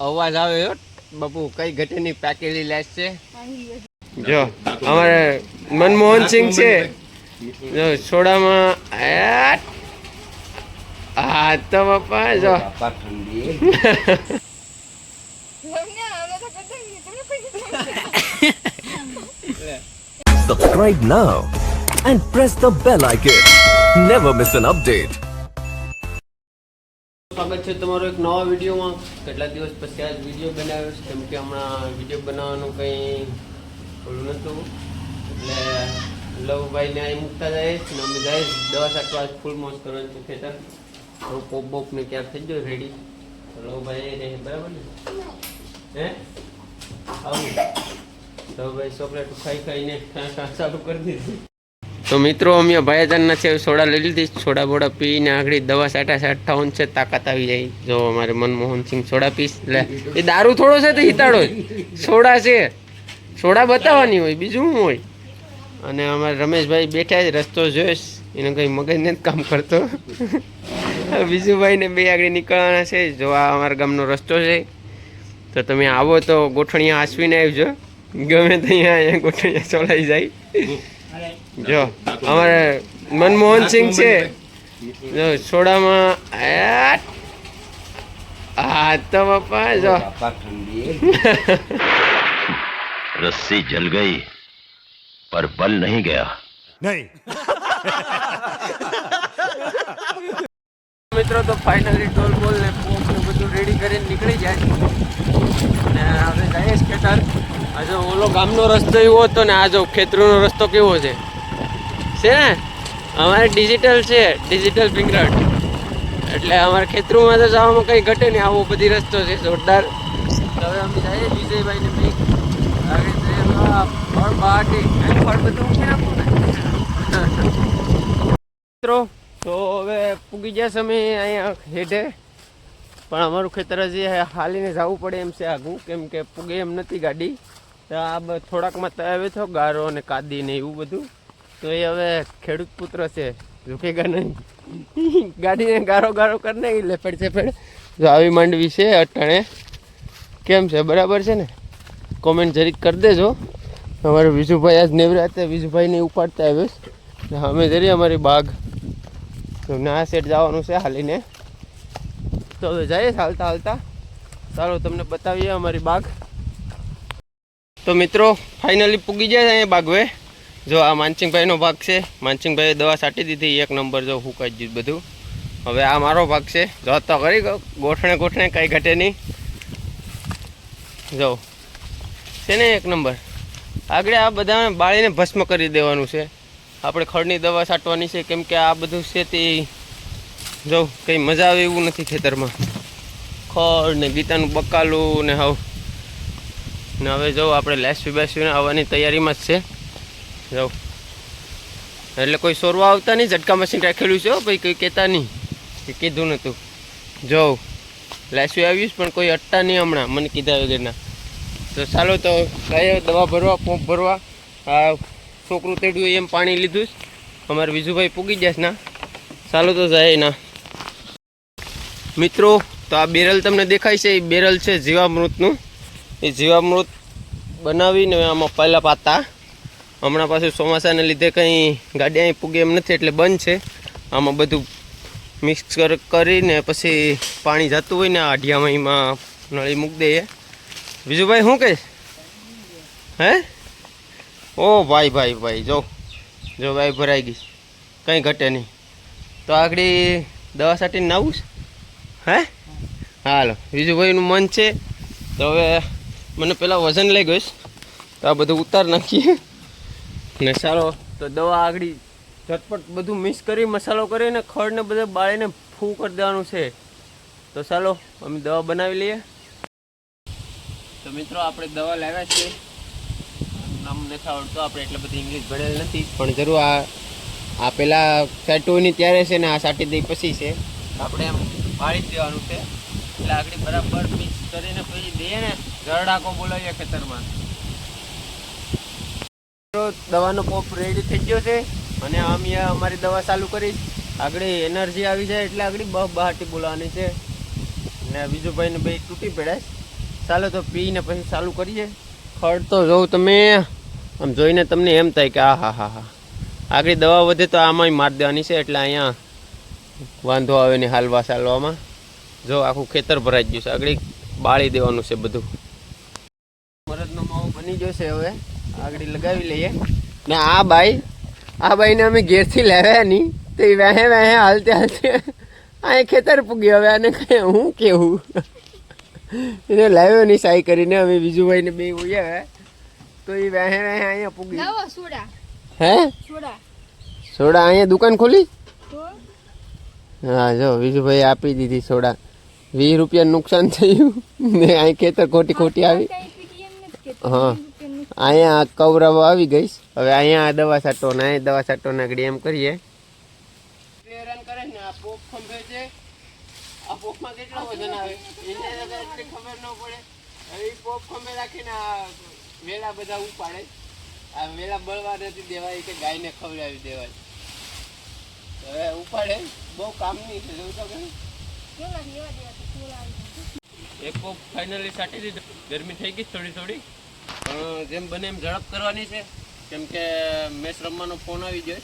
અવાજ આવે હો બાપુ, કઈ ઘટેની પેકેલી લેસ છે. જો અમારે મનમોહન સિંહ છે, જો સોડામાં હા તો બાપા જો Subscribe now and press the bell icon. Never miss an update. સ્વાગત છે તમારો એક નવા વિડીયોમાં. કેટલા દિવસ પછી આજ વિડીયો બનાવ્યો છે, કેમ કે હમણાં વિડીયો બનાવવાનું કંઈ ઓલું નહોતું, એટલે લવભાઈને અહીં મૂકતા જાય ને અમે જાય દવા છાંટવા ફૂલ મોજ કરવાનું છે ખેતર. પોપ બોપ ને ક્યાં થઈ ગયો રેડી. લવભાઈ રહે બરાબર ને? હે આવું લવભાઈ ચોકલેટ ખાઈ ખાઈને ચાલુ કરી દીધી. તો મિત્રો અમે ભાઈજાનના છે સોડા લઈ લીધી, સોડા બોડા પીને આગળ દવા છાંટવાનું છે, તાકાત આવી જાય. જો અમારે મનમોહન સિંહ સોડા પીસ, એટલે એ દારૂ થોડો છે તો હિતાડો સોડા છે, સોડા બતાવવાની હોય બીજું શું હોય. અને અમારે રમેશભાઈ બેઠા છે, રસ્તો જોઈશ એને કંઈ મગજ નથી કામ કરતો. બીજું ભાઈને બે આગળ નીકળવાના છે. જો આ અમારા ગામનો રસ્તો છે, તો તમે આવો તો ગોઠણિયા આસવીને આવજો, ગમે તો અહીંયા ગોઠણિયા ચોલાઈ જાય. જો અમારે મનમોહન સિંહ છે, જો સોડામાં હા તો બાપા જો रस्सी जल गई पर बल नहीं गया. नहीं. મિત્રો તો ફાઇનલી ટોલ બોલ ને પોપ ને બધું રેડી કરીને નીકળી જાય અને આપણે જઈએ જ ખેતર. આ જો ઓલો ગામનો રસ્તો એવો હતો ને આ જો ખેતરોનો રસ્તો કેવો છે ને, અમારે ડિજિટલ છે, ડિજિટલ ફિંગરપ્રિન્ટ, એટલે અમારે ખેતરોમાં તો જવામાં કંઈ ઘટે નહીં, આવો બધી રસ્તો છે જોરદાર. તો હવે અમે જઈએ વિજયભાઈને મેં આગળ ફળ બહાટી ફળ બધું મૂકી નાખું ને મિત્રો. તો હવે પૂગી જશે અમે અહીંયા હેઠે, પણ અમારું ખેતર હજી હાલીને જવું પડે એમ છે આગું, કેમ કે પૂગે એમ નથી ગાડી. તો આ થોડાકમાં તળાવે થયો ગારો અને કાદી ને એવું બધું. તો એ હવે ખેડૂત પુત્ર છે, ઝૂકેગા નહીં, ગાડીને ગારો ગારો કરી નાખી લેફેડ ચેફેડ. જો આવી માંડવી છે અટાણે, કેમ છે બરાબર છે ને? કોમેન્ટ જરીક કરી દેજો. અમારે વિજુભાઈ આજ નેવરા હતા, વિજુભાઈને ઉપાડતા આવ્યો અમે જરી અમારી બાગ તો ના સેટ જવાનું છે હાલીને. તો હવે જઈએ હાલતા હાલતા, ચાલો તમને બતાવીએ અમારી બાગ. તો મિત્રો ફાઇનલી પૂગી જાય અહીંયા બાગવે. જો આ માનસિંહભાઈનો ભાગ છે, માનસિંહભાઈએ દવા છાંટી દીધી, એક નંબર જો ફૂંકાઈ ગયું બધું. હવે આ મારો ભાગ છે, જો તો કરી ગોઠણે ગોઠણે કાંઈ ઘટે નહીં. જો છે ને એક નંબર. આગળ આ બધા બાળીને ભસ્મ કરી દેવાનું છે, આપણે ખડની દવા છાંટવાની છે, કેમ કે આ બધું છે તે જો કંઈ મજા આવે એવું નથી ખેતરમાં. ખડ ને ગીતાનું બકાલું ને હવ ને હવે જો આપણે લેસવી બેસવીને આવવાની તૈયારીમાં જ છે. જો એટલે કોઈ સોરવા આવતા નહીં, ઝટકા મશીન રાખેલું છે ભાઈ, કંઈ કહેતા નહીં કે કીધું નહોતું. જો લેસવી આવીશ પણ કોઈ અટતા નહીં હમણાં મને કીધા વગરના. તો ચાલો તો ગયા દવા ભરવા, પંપ ભરવા. આ છોકરું તેડ્યું એમ પાણી લીધું જ. અમારે વિજુભાઈ પૂગી જશે ના, ચાલો તો જાય ના મિત્રો. તો આ બેરલ તમને દેખાય છે, એ બેરલ છે જીવામૃતનું. એ જીવામૃત બનાવીને આમાં પહેલાં પાતા. હમણાં પાછું ચોમાસાને લીધે કંઈ ગાડી અહીં પૂગે એમ નથી, એટલે બંધ છે. આમાં બધું મિક્સ કરીને પછી પાણી જતું હોય ને આઢિયામાં એમાં નળી મૂકી દઈએ. વિજુભાઈ શું કહીશ? હે ઓ ભાઈ ભાઈ ભાઈ જો જો ભાઈ ભરાઈ ગઈ, કંઈ ઘટે નહીં. તો આગળ દવા છાંટીને નાવું છે. હે હાલો, વિજુભાઈનું મન છે. તો હવે મને પહેલાં વજન લઈ ગઈશ, તો આ બધું ઉતાર નાખીએ ને ચાલો તો દવા આગળ ઝટપટ બધું મિક્સ કરી મસાલો કરીને ખડને બધે બાળીને ફૂ કરી દેવાનું છે. તો ચાલો અમે દવા બનાવી લઈએ. તો મિત્રો આપણે દવા લાવ્યા છીએ, નામ નથી આવડતું, આપણે એટલે બધી ઇંગ્લિશ ભણેલ નથી, પણ જરૂર આ પહેલાં છાંટવાની ત્યારે છે ને આ છાંટી દઈ પછી છે, આપણે એમ વાળી દેવાનું છે. એટલે આગળ બરાબર મિક્સ કરીને પછી દઈએ ને ગરડાકો બોલાવીએ ખેતરમાં. દવાનો પોપ રેડી થઈ ગયો છે અને અમે અમારી દવા ચાલુ કરી. આગળ એનર્જી આવી જાય એટલે આગળ બહાટી બોલાવવાની છે ને. બીજું ભાઈને બે તૂટી પડ્યા ચાલો તો પીને પછી ચાલુ કરીએ. ખડ તો જોઉં તમે આમ જોઈને તમને એમ થાય કે આ હા હા હા આગળ દવા વધે તો આમાંય મારી દેવાની છે, એટલે અહીંયા વાંધો આવે ને હાલવા ચાલવામાં. જો આખું ખેતર ભરાઈ ગયું છે, આગળ બાળી દેવાનું છે બધું. મરદનો માવો બની જશે, હવે આગળ લગાવી લઈએ. ને આ બાઈને અમે ઘેરથી લાવ્યા નહીં, તો એ વહે હાલતે અહીંયા ખેતર પૂગ્યો. હવે આને કઈ હું કેવું, એને લાવ્યો નહીં સાઈ કરીને. અમે બીજુભાઈને બે ઉયા તો એ વહે અહીંયા પૂગી. હે સોડા અહીંયા દુકાન ખોલી? હા જો વિજુભાઈ આપી દીધી સોડા. 20 રૂપિયા નુકસાન થયું ને અહીં ખેતર ખોટી આવી. હા અહીંયા કવરાવો આવી ગઈ. હવે અહીંયા દવા છાંટો ને અહીંયા દવા છાંટો ને આગળ એમ કરીએ. હેરાન કરે ને આ પોપ ખંભે છે, આ પોપમાં કેટલો વજન આવે એને એટલી ખબર ન પડે. હવે એ પોપ ખંભે રાખીને આ વેલા બધા ઉપાડે. આ વેલા બળવા નથી દેવાય કે ગાયને ખવડાવી દેવાય. હવે ઉપાડે બહુ કામની છે. જોઉં તો કઈ એક પોપ ફાઇનલી છાંટી દીધો. ગરમી થઈ ગઈ થોડી પણ જેમ બને એમ ઝડપ કરવાની છે, કેમ કે મેચ રમવાનો ફોન આવી જાય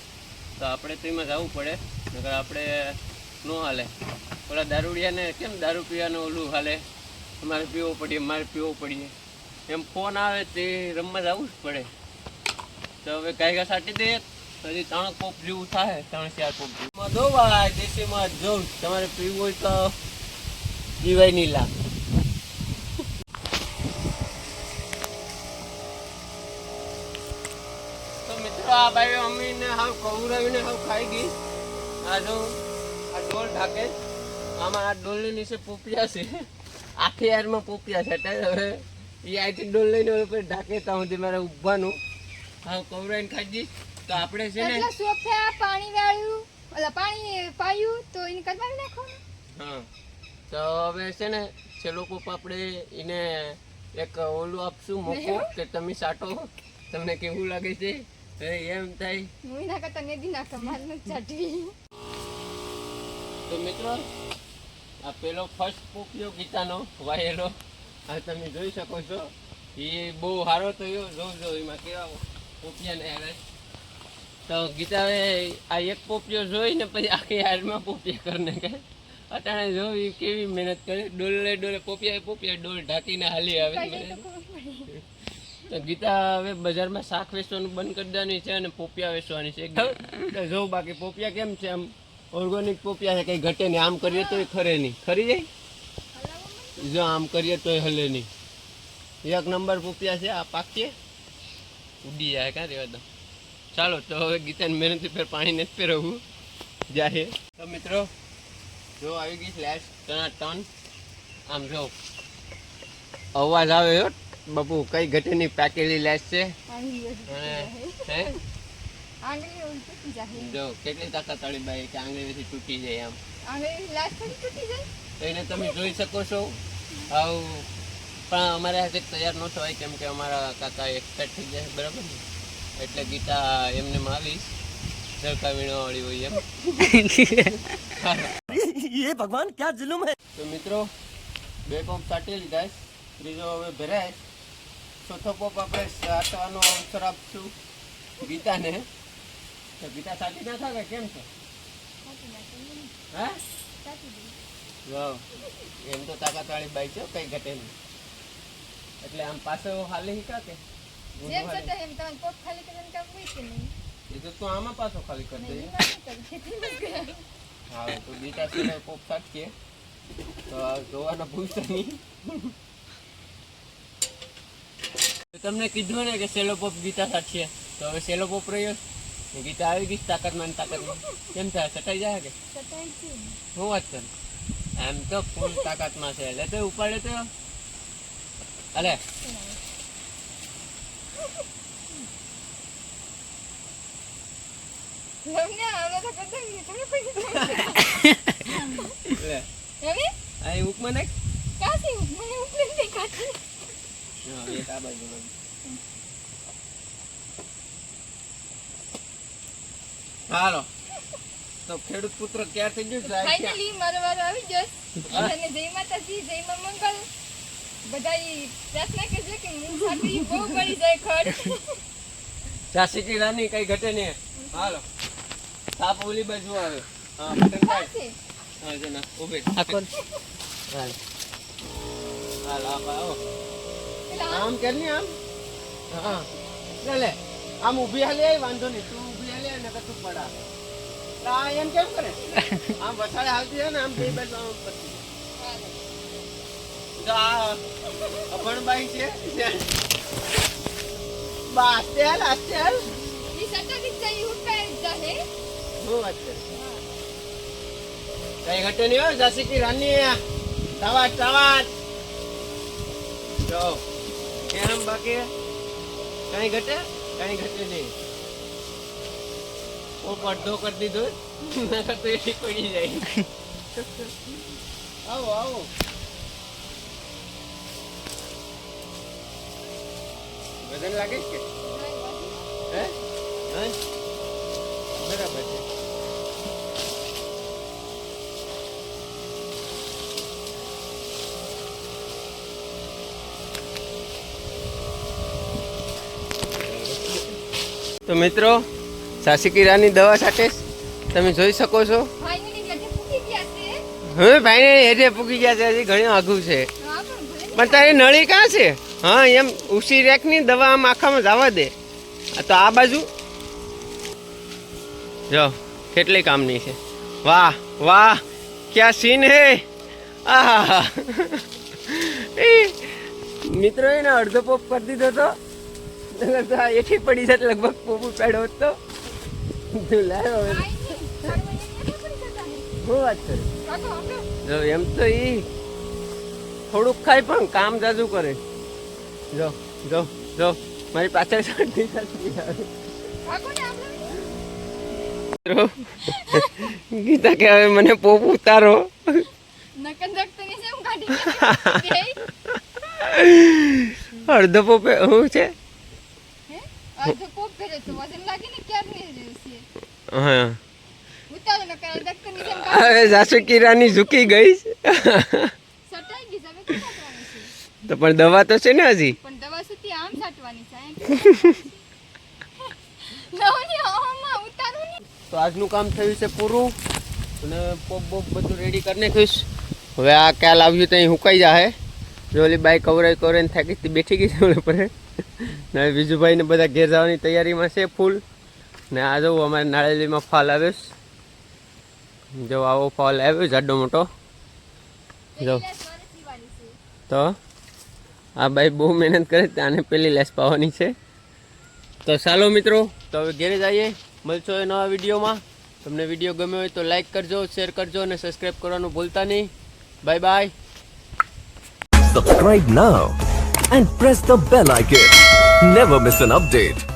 તો આપણે તો એમાં જવું પડે, નકર આપણે ન હાલે. ઓલા દારૂડિયાને કેમ દારૂ પીવાનું ઓલું હાલે, અમારે પીવો પડીએ એમ ફોન આવે તે રમવા જવું જ પડે. તો હવે ગાયગા છાંટી દઈએ. હજી 3 પોપ જેવું થાય, 3-4 પોપ જેવું દો ભાઈ. દેશીમાં જોઉં તમારે પીવું હોય તો જીવાય નહીં લા. તો મિત્રો આ ભાઈ અમીને હાવ કવરાવીને હાવ ખાઈ ગઈ. આ જો આ ડોલ ઢાકે, આમાં આ ડોલની નીચે પોપિયા છે, આખી યારમાં પોપિયા છે. હવે એ આખી ડોલ લઈને ઉપર ઢાકે ત્યાં સુધી મારે ઊભવાનું. હાવ કવરાવીને ખાઈ ગઈ. તો આપણે છે ને પાણી વાળ્યું, પાણી પાયું તો એને કદમાં નાખવાનું. હા તો હવે છે ને છેલ્લો પોપ આપણે એને એક ઓલું આપશું મોકો કે તમે સાટો, તમને કેવું લાગે છે. એમ થાય હું ના કરતા નદી નાખા માર ન ચાટવી. તો મિત્રો આ પેલો ફર્સ્ટ પોપિયો ગીતાનો વાયેલો આ તમે જોઈ શકો છો. એ બહુ સારો થયો. જો એમાં કેવા પોપિયા ને આવે. તો ગીતાએ આ એક પોપિયો જોઈને પછી આખી હારમાં પોપિયા કરીને કે અટાણે જોઈ કેવી મહેનત કરે. ડોલે પોપિયા ડોલ ઢાંકીને હાલી આવે. તો ગીતા હવે બજારમાં શાક વેચવાનું બંધ કરી દેવાની છે અને પોપિયા વેચવાની છે. તો જો બાકી પોપિયા કેમ છે, આમ ઓર્ગેનિક પોપિયા છે, કંઈ ઘટે નહીં. આમ કરીએ તો ખરે નહીં, ખરી જાય. જો આમ કરીએ તો હલે નહીં. 1 નંબર પોપિયા છે. આ પાકીએ ઉડી જાય કાં રેવા દો. ચાલો તો હવે ગીતાની મહેનત ફેર પાણી નથી પહેરવું જાય. તો મિત્રો જો આવી ગઈ લેસ ટન. આમ જો અવાજ આવે હો બાપુ, કઈ ઘટેની પાકેલી લેસ છે. જો કેટલી તાકાત વાળી બાઈ કે આંગળીથી તૂટી જાય. આમ એને તમે જોઈ શકો છો. આવું પણ અમારે હાથે તૈયાર ન થવાય, કેમ કે અમારા કાકા એક્સપર્ટ થઈ જાય. બરાબર ને, એટલે ગીતા એમને આવીશ જળકા વીણવાળી હોય એમ. ये भगवान क्या जुल्म है. तो મિત્રો 2 પોપ છાંટી લીધા, ત્રીજો હવે ભરાય. ચોથો પોપ આપણે છાંટવાનો અવસર આપશું ગીતાને. તો ગીતા છાંટી ના થાય કેમ છે? હા વાવ, એમ તો તાકાતવાળી બાઈ છે, કઈ ઘટે નહીં. એટલે આમ પાછો હાલે હિકા કે એ તો આમાં પાછો ખાલી કરી દઈએ. હા તો ગીતા છે પોપ છાંટીએ તો જોવાના ભૂલતા નહીં. તમને કીધું ને કે સેલો પોપ ગીતા છાંટીએ, તો હવે સેલો પોપ રહ્યો. ગીતા આવી ગઈ તાકાતમાં. કેમ થાય, સટાઈ જાય કે શું વાત કર? એમ તો ફૂલ તાકાતમાં છે. એટલે તો ઉપાડે તો અલે હાલો તો ખેડૂત પુત્ર ક્યાં થઈ ગયું? ફાઇનલી મારો વારો આવી ગયો. અને જય માતાજી, જય માં મંગલ. બધાય પ્રાર્થના કરજો કે હું સાથે બહુ બળી જાય ખડ. ઝાંસી કી રાની કઈ ઘટે નહીં. હાલો સાપ ઓલી બાજુ આવે. હા બટન કાઢ. છે. હા જના ઉભે હાલ હાલ આવો પેલા આમ કર ને આમ. હા લે આમ ઊભી હાલે વાંધો નહીં તું ઊભી હાલે ને કે તું પડા આ એમ કેમ કરે આમ વસાડે હાલતી છે ને આમ બે બાજુ આમ પતી જો આ અભણબાઈ છે બસ તેલ અત્યાર ઈ સટકી જાય ઉઠાઈ જાહે. હું વાત કરે કઈ ઘટે નહીં હો ઝાંસી કી રાની ટવાટ ટવાટ જો કેમ બાકી કઈ ઘટે નહીં ઓ પડધો કરી દીધો નકર તો એથી પડી જાય આવો આવો વજન લાગે છે કે હે હે બરાબર છે તો મિત્રો ઝાંસી કી રાની દવા સાથે તમે જોઈ શકો છો ભાઈની ગજે ફૂટી ગયા છે. હવે ભાઈને હેઠે પૂકી ગયા છે હજી ઘણું આઘું છે હા પણ ભલે પણ તારી નળી કાં છે હા એમ ઉસી રેકની દવા આમ આખામાં જવા દે આ તો આ બાજુ જો કેટલી કામની છે વાહ વાહ ક્યાં સીન હે આહા મિત્રો એને અડધો પોપ કરી દીધો તો એથી પડી જાય લગભગ પોપ ઉપાડ્યો હતો લાવ્યો હવે ભાઈની સર્વને નથી પડી જતા ને. શું વાત કરે કાકો આપણે જો એમ તો ઈ થોડુંક ખાય પણ કામ જાજુ કરે જો જો જો મારી પાછળ શરદી થતી આવે કાકોને આપણે મિત્રો, ગીતા કે હવે મને પોપ ઉતારો નકન દખતની જેમ કાઢી દે. અડધો પોપે શું છે હે અડધો કોપ કરે તો વજન લાગે ને ક્યારની રહેશે. હા ઉતારો નકર દખતની જેમ હવે ઝાંસી કી રાની ઝૂકી ગઈ સટાઈ ગઈ હવે શું કરવાનું છે. તો પણ દવા તો છે ને હજી પણ દવા સુધી આમ સાટવાની છે. નવની હવામાં ઉતારું ને. તો આજનું કામ થયું છે પૂરું અને પોપ બોપ બધું રેડી કરી નાખ્યું છે. હવે આ ક્યાં લાવ્યું ત્યાં હુકાઈ જાય જો ઓલી બાઈ કવરાઈને થાકી બેઠી ગઈ છે ઓલે પર ને હવે બીજુભાઈ ને બધા ઘેર જવાની તૈયારીમાં છે ફૂલ ને આ જવું અમારે નાળેલીમાં ફાલ આવ્યો છે જો આવો ફાલ આવ્યો જાડો મોટો જો પેલી લેસ વાળી સીવાની છે. તો આ બાઈ બહુ મહેનત કરે આને પેલી લેસ પાવાની છે તો ચાલો મિત્રો તો હવે ઘેરે જઈએ મળશો એ નવા વિડીયોમાં તમને વિડીયો ગમ્યો હોય તો લાઈક કરજો શેર કરજો અને સબસ્ક્રાઈબ કરવાનું ભૂલતા નહીં bye bye Subscribe now and press the bell icon. Never miss an update.